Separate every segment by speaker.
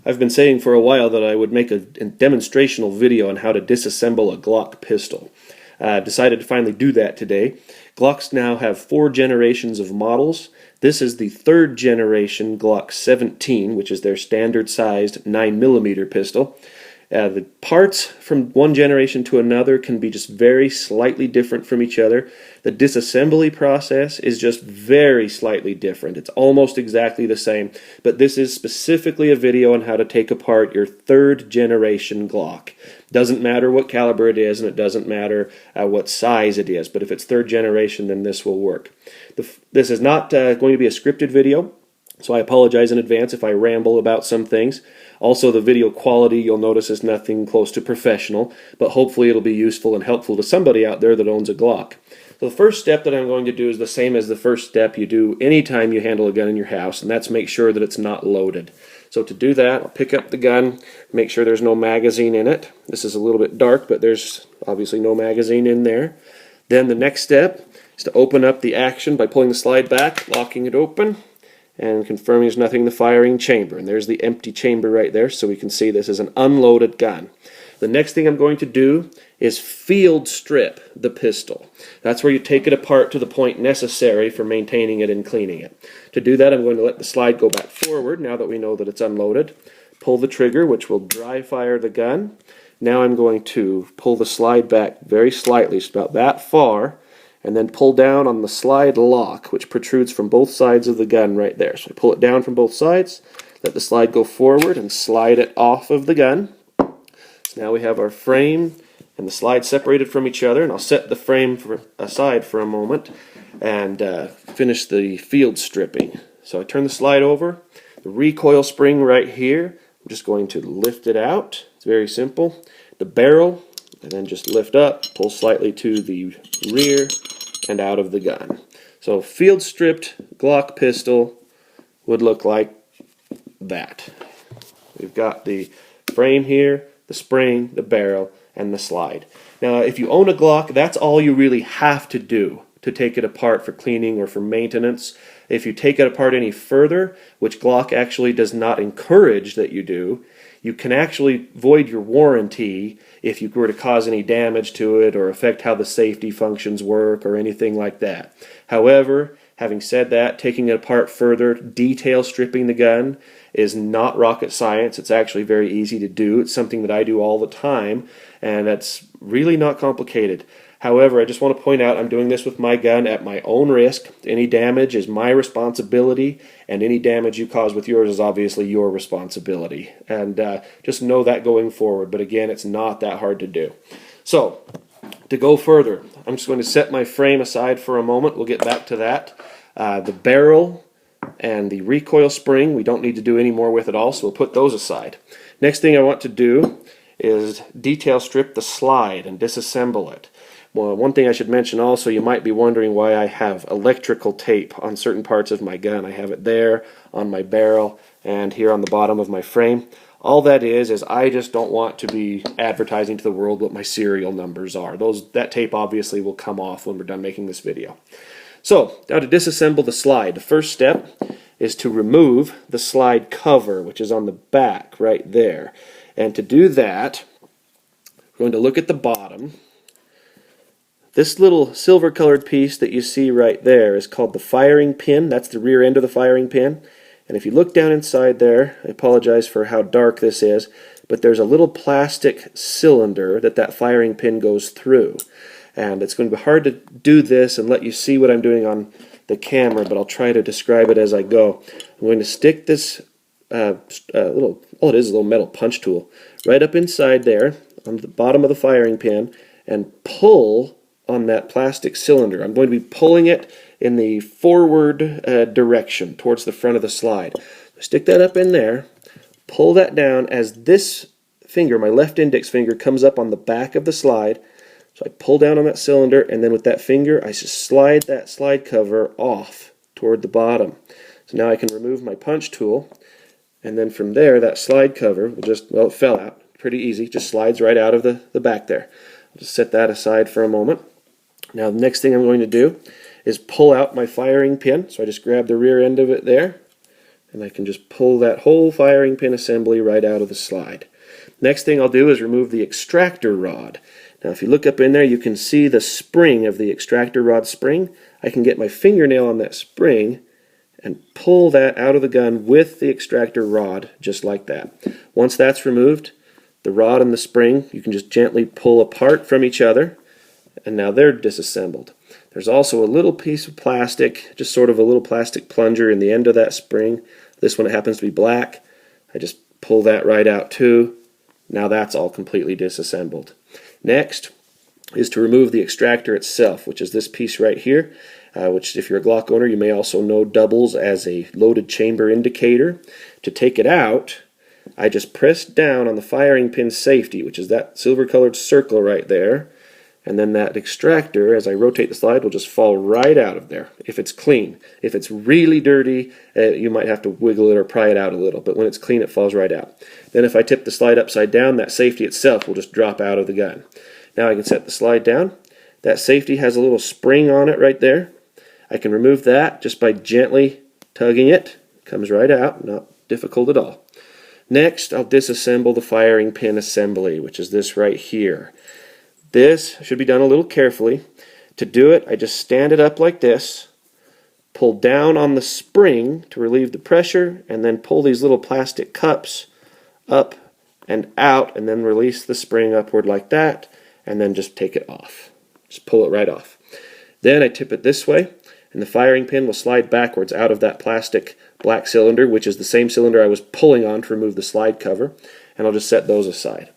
Speaker 1: I've been saying for a while that I would make a demonstrational video on how to disassemble a Glock pistol. Decided to finally do that today. Glocks now have 4 generations of models. This is the 3rd generation Glock 17, which is their standard sized 9mm pistol. The parts from one generation to another can be just very slightly different from each other. The disassembly process is just very slightly different. It's almost exactly the same, but this is specifically a video on how to take apart your 3rd generation Glock. Doesn't matter what caliber it is, and it doesn't matter what size it is, but if it's 3rd generation, then this will work. This is not going to be a scripted video, so I apologize in advance if I ramble about some things. Also, the video quality, you'll notice, is nothing close to professional, but hopefully it'll be useful and helpful to somebody out there that owns a Glock. So the first step that I'm going to do is the same as the first step you do anytime you handle a gun in your house, and that's make sure that it's not loaded. So to do that, I'll pick up the gun, make sure there's no magazine in it. This is a little bit dark, but there's obviously no magazine in there. Then the next step is to open up the action by pulling the slide back, locking it open, and confirming there's nothing in the firing chamber. And there's the empty chamber right there, so we can see this is an unloaded gun. The next thing I'm going to do is field strip the pistol. That's where you take it apart to the point necessary for maintaining it and cleaning it. To do that, I'm going to let the slide go back forward now that we know that it's unloaded. Pull the trigger, which will dry fire the gun. Now I'm going to pull the slide back very slightly, just about that far, and then pull down on the slide lock, which protrudes from both sides of the gun right there. So I pull it down from both sides, let the slide go forward, and slide it off of the gun. So now we have our frame and the slide separated from each other, and I'll set the frame aside for a moment and finish the field stripping. So I turn the slide over, the recoil spring right here, I'm just going to lift it out. It's very simple. The barrel, and then just lift up, pull slightly to the rear, and out of the gun. So field stripped Glock pistol would look like that. We've got the frame here, the spring, the barrel, and the slide. Now if you own a Glock, that's all you really have to do to take it apart for cleaning or for maintenance. If you take it apart any further, which Glock actually does not encourage that you do, you can actually void your warranty if you were to cause any damage to it or affect how the safety functions work or anything like that. However, having said that, taking it apart further, detail stripping the gun is not rocket science. It's actually very easy to do. It's something that I do all the time, and that's really not complicated. However, I just want to point out I'm doing this with my gun at my own risk. Any damage is my responsibility, and any damage you cause with yours is obviously your responsibility. And just know that going forward. But again, it's not that hard to do. So, to go further, I'm just going to set my frame aside for a moment. We'll get back to that. The barrel and the recoil spring, we don't need to do any more with at all, so we'll put those aside. Next thing I want to do is detail strip the slide and disassemble it. Well, one thing I should mention also, you might be wondering why I have electrical tape on certain parts of my gun. I have it there, on my barrel, and here on the bottom of my frame. All that is I just don't want to be advertising to the world what my serial numbers are. That tape obviously will come off when we're done making this video. So, now to disassemble the slide. The first step is to remove the slide cover, which is on the back right there. And to do that, we're going to look at the bottom. This little silver colored piece that you see right there is called the firing pin. That's the rear end of the firing pin. And if you look down inside there, I apologize for how dark this is, but there's a little plastic cylinder that firing pin goes through. And it's going to be hard to do this and let you see what I'm doing on the camera, but I'll try to describe it as I go. I'm going to stick this all it is a little metal punch tool right up inside there on the bottom of the firing pin and pull on that plastic cylinder. I'm going to be pulling it in the forward direction towards the front of the slide. Stick that up in there, pull that down as this finger, my left index finger, comes up on the back of the slide. So I pull down on that cylinder, and then with that finger I just slide that slide cover off toward the bottom. So now I can remove my punch tool, and then from there that slide cover will just, well, it fell out. Pretty easy, just slides right out of the back there. I'll just set that aside for a moment. Now the next thing I'm going to do is pull out my firing pin. So I just grab the rear end of it there and I can just pull that whole firing pin assembly right out of the slide. Next thing I'll do is remove the extractor rod. Now if you look up in there, you can see the spring of the extractor rod spring. I can get my fingernail on that spring and pull that out of the gun with the extractor rod, just like that. Once that's removed, the rod and the spring, you can just gently pull apart from each other, and now they're disassembled. There's also a little piece of plastic, just sort of a little plastic plunger in the end of that spring. This one happens to be black. I just pull that right out too. Now that's all completely disassembled. Next is to remove the extractor itself, which is this piece right here, which if you're a Glock owner you may also know doubles as a loaded chamber indicator. To take it out, I just press down on the firing pin safety, which is that silver colored circle right there, and then that extractor, as I rotate the slide, will just fall right out of there if it's clean. If it's really dirty, you might have to wiggle it or pry it out a little, but when it's clean it falls right out. Then if I tip the slide upside down, that safety itself will just drop out of the gun. Now I can set the slide down. That safety has a little spring on it right there. I can remove that just by gently tugging it. It comes right out, not difficult at all. Next, I'll disassemble the firing pin assembly, which is this right here. This should be done a little carefully. To do it, I just stand it up like this, pull down on the spring to relieve the pressure, and then pull these little plastic cups up and out, and then release the spring upward like that, and then just take it off. Just pull it right off. Then I tip it this way, and the firing pin will slide backwards out of that plastic black cylinder, which is the same cylinder I was pulling on to remove the slide cover, and I'll just set those aside.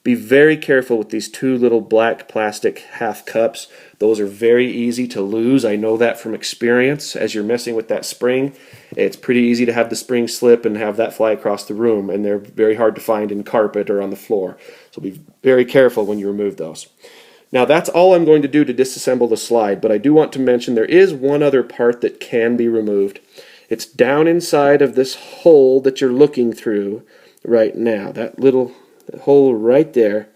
Speaker 1: Be very careful with these two little black plastic half cups. Those are very easy to lose. I know that from experience. As you're messing with that spring, it's pretty easy to have the spring slip and have that fly across the room, and they're very hard to find in carpet or on the floor. So be very careful when you remove those. Now that's all I'm going to do to disassemble the slide, but I do want to mention there is one other part that can be removed. It's down inside of this hole that you're looking through right now, that little hole right there,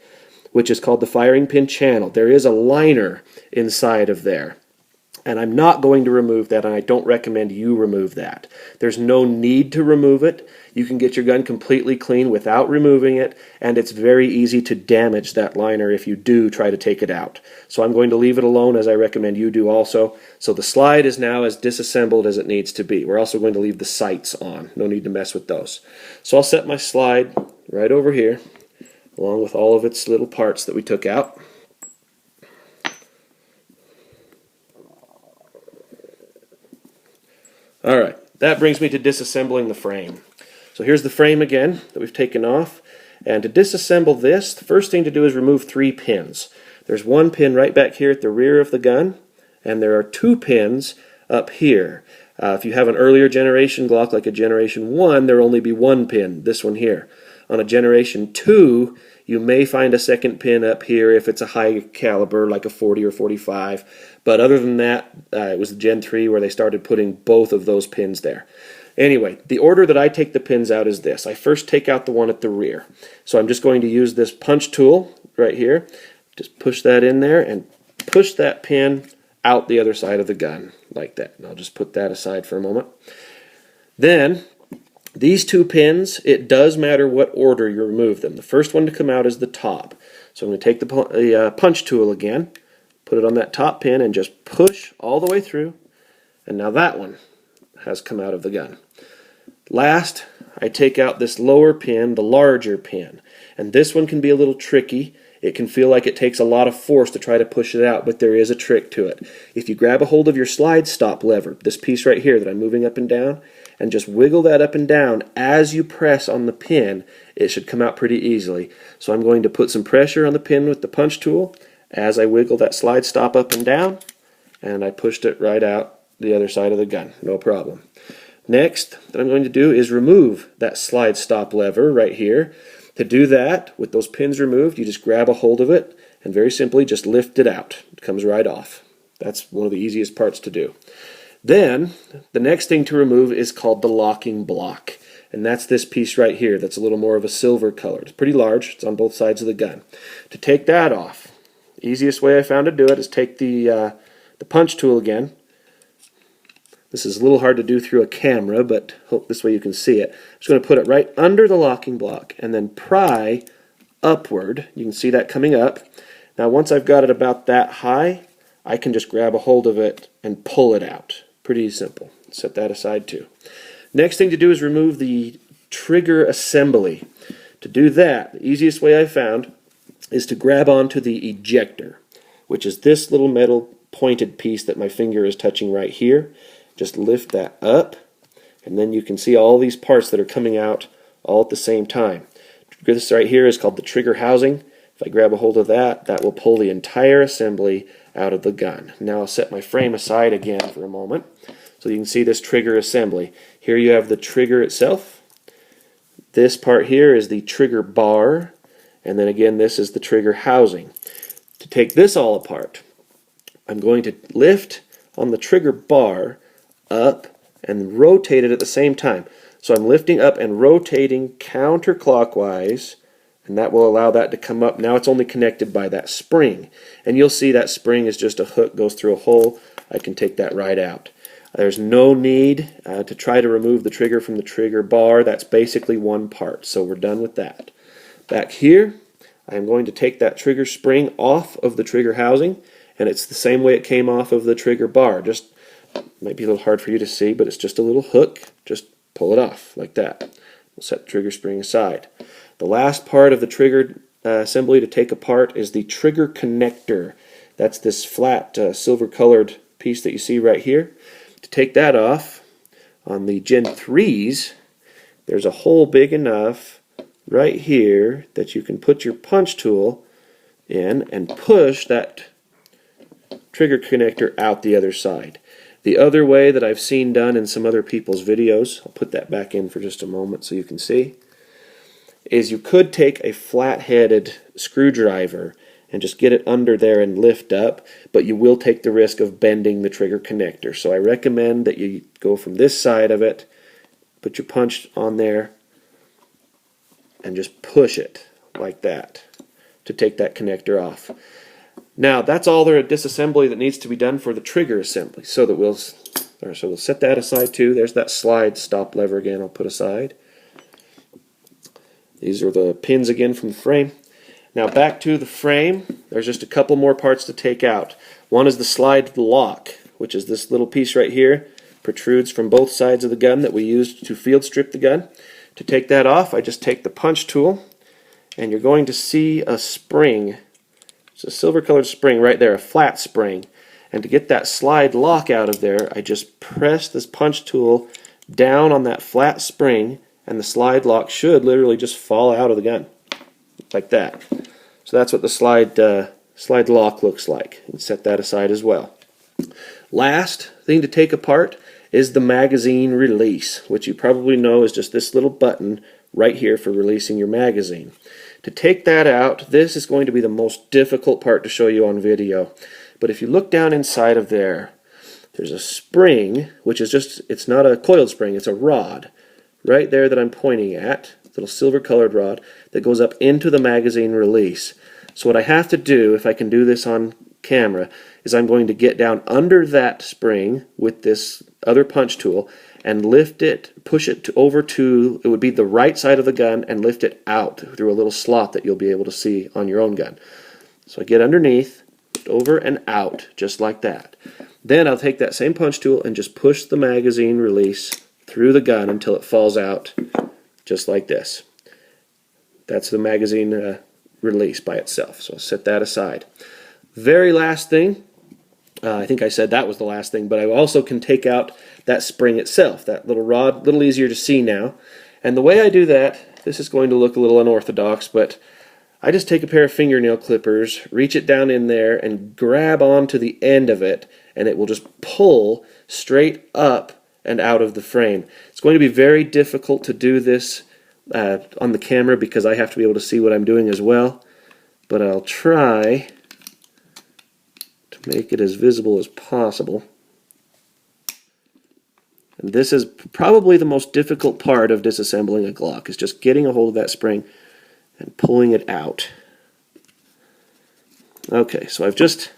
Speaker 1: which is called the firing pin channel. There is a liner inside of there, and I'm not going to remove that, and I don't recommend you remove that. There's no need to remove it. You can get your gun completely clean without removing it, and it's very easy to damage that liner if you do try to take it out. So I'm going to leave it alone, as I recommend you do also. So the slide is now as disassembled as it needs to be. We're also going to leave the sights on. No need to mess with those. So I'll set my slide right over here, along with all of its little parts that we took out. Alright, that brings me to disassembling the frame. So here's the frame again that we've taken off, and to disassemble this, the first thing to do is remove 3 pins. There's one pin right back here at the rear of the gun, and there are 2 pins up here. If you have an earlier generation Glock, like a Generation 1, there will only be 1 pin, this one here. On a Generation 2, you may find a second pin up here if it's a high caliber, like a 40 or 45. But other than that, it was the Gen 3 where they started putting both of those pins there. Anyway, the order that I take the pins out is this. I first take out the one at the rear. So I'm just going to use this punch tool right here. Just push that in there and push that pin out the other side of the gun, like that. And I'll just put that aside for a moment. Then, these 2 pins, it does matter what order you remove them. The first one to come out is the top. So I'm going to take the punch tool again, put it on that top pin, and just push all the way through. And now that one has come out of the gun. Last, I take out this lower pin, the larger pin. And this one can be a little tricky. It can feel like it takes a lot of force to try to push it out, but there is a trick to it. If you grab a hold of your slide stop lever, this piece right here that I'm moving up and down, and just wiggle that up and down as you press on the pin, it should come out pretty easily. So I'm going to put some pressure on the pin with the punch tool as I wiggle that slide stop up and down, and I pushed it right out the other side of the gun, no problem. Next, what I'm going to do is remove that slide stop lever right here. To do that, with those pins removed, you just grab a hold of it and very simply just lift it out. It comes right off. That's one of the easiest parts to do. Then, the next thing to remove is called the locking block. And that's this piece right here that's a little more of a silver color. It's pretty large. It's on both sides of the gun. To take that off, the easiest way I found to do it is take the punch tool again, This is a little hard to do through a camera, but hope this way you can see it. I'm just going to put it right under the locking block and then pry upward. You can see that coming up. Now once I've got it about that high, I can just grab a hold of it and pull it out. Pretty simple. Set that aside too. Next thing to do is remove the trigger assembly. To do that, the easiest way I found is to grab onto the ejector, which is this little metal pointed piece that my finger is touching right here. Just lift that up, and then you can see all these parts that are coming out all at the same time. This right here is called the trigger housing. If I grab a hold of that, that will pull the entire assembly out of the gun. Now I'll set my frame aside again for a moment so you can see this trigger assembly. Here you have the trigger itself. This part here is the trigger bar, and then again this is the trigger housing. To take this all apart, I'm going to lift on the trigger bar up and rotate it at the same time. So I'm lifting up and rotating counterclockwise, and that will allow that to come up. Now it's only connected by that spring, and you'll see that spring is just a hook, goes through a hole. I can take that right out. There's no need to try to remove the trigger from the trigger bar. That's basically one part, so we're done with that. Back here, I'm going to take that trigger spring off of the trigger housing, and it's the same way it came off of the trigger bar. Just might be a little hard for you to see, but it's just a little hook. Just pull it off like that. We'll set the trigger spring aside. The last part of the trigger assembly to take apart is the trigger connector. That's this flat silver colored piece that you see right here. To take that off, on the Gen 3s, there's a hole big enough right here that you can put your punch tool in and push that trigger connector out the other side. The other way that I've seen done in some other people's videos, I'll put that back in for just a moment so you can see, is you could take a flat-headed screwdriver and just get it under there and lift up, but you will take the risk of bending the trigger connector. So I recommend that you go from this side of it, put your punch on there, and just push it like that to take that connector off. Now that's all the disassembly that needs to be done for the trigger assembly. So we'll set that aside too. There's that slide stop lever again I'll put aside. These are the pins again from the frame. Now back to the frame, there's just a couple more parts to take out. One is the slide lock, which is this little piece right here, protrudes from both sides of the gun that we used to field strip the gun. To take that off, I just take the punch tool, and you're going to see a spring. It's a silver colored spring right there, a flat spring. And to get that slide lock out of there, I just press this punch tool down on that flat spring, and the slide lock should literally just fall out of the gun. Like that. So that's what the slide lock looks like. And set that aside as well. Last thing to take apart is the magazine release, which you probably know is just this little button right here for releasing your magazine. To take that out, this is going to be the most difficult part to show you on video. But if you look down inside of there, there's a spring, which is just, it's not a coiled spring, it's a rod right there that I'm pointing at. Little silver colored rod that goes up into the magazine release. So what I have to do, if I can do this on camera, is I'm going to get down under that spring with this other punch tool and lift it, push it over to, it would be the right side of the gun, and lift it out through a little slot that you'll be able to see on your own gun. So I get underneath, over and out, just like that. Then I'll take that same punch tool and just push the magazine release through the gun until it falls out just like this. That's the magazine release by itself. So I'll set that aside. Very last thing, I think I said that was the last thing, but I also can take out that spring itself, that little rod, a little easier to see now. And the way I do that, this is going to look a little unorthodox, but I just take a pair of fingernail clippers, reach it down in there, and grab onto the end of it, and it will just pull straight up and out of the frame. It's going to be very difficult to do this on the camera because I have to be able to see what I'm doing as well, but I'll try to make it as visible as possible. And this is probably the most difficult part of disassembling a Glock, is just getting a hold of that spring and pulling it out. Okay, so I've just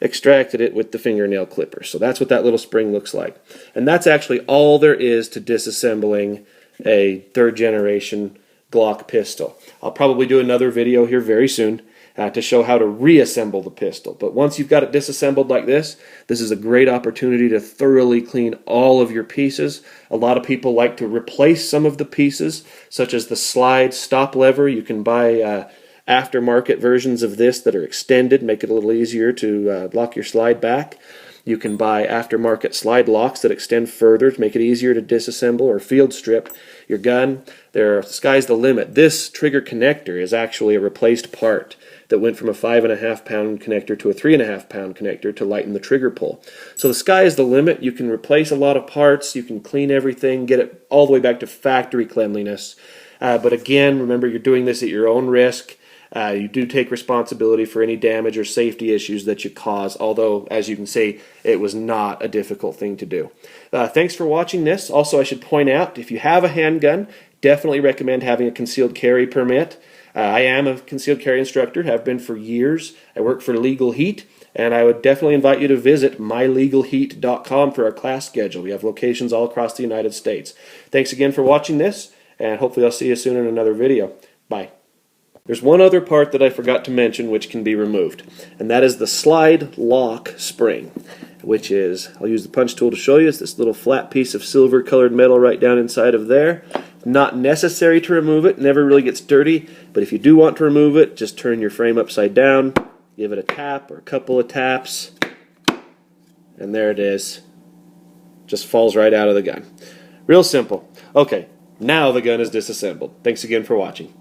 Speaker 1: extracted it with the fingernail clipper. So that's what that little spring looks like. And that's actually all there is to disassembling a third generation Glock pistol. I'll probably do another video here very soon to show how to reassemble the pistol. But once you've got it disassembled like this is a great opportunity to thoroughly clean all of your pieces. A lot of people like to replace some of the pieces, such as the slide stop lever. You can buy aftermarket versions of this that are extended, make it a little easier to lock your slide back. You can buy aftermarket slide locks that extend further to make it easier to disassemble or field strip your gun. The sky's the limit. This trigger connector is actually a replaced part that went from a 5.5 pound connector to a 3.5 pound connector to lighten the trigger pull. So the sky is the limit. You can replace a lot of parts, you can clean everything, get it all the way back to factory cleanliness. But again, remember, you're doing this at your own risk. You do take responsibility for any damage or safety issues that you cause, although, as you can see, it was not a difficult thing to do. Thanks for watching this. Also, I should point out, if you have a handgun, definitely recommend having a concealed carry permit. I am a concealed carry instructor, have been for years. I work for Legal Heat, and I would definitely invite you to visit mylegalheat.com for our class schedule. We have locations all across the United States. Thanks again for watching this, and hopefully I'll see you soon in another video. Bye. There's one other part that I forgot to mention which can be removed, and that is the slide lock spring, which is, I'll use the punch tool to show you, it's this little flat piece of silver colored metal right down inside of there. Not necessary to remove it, never really gets dirty, but if you do want to remove it, just turn your frame upside down, give it a tap or a couple of taps, and there it is. Just falls right out of the gun. Real simple. Okay, now the gun is disassembled. Thanks again for watching.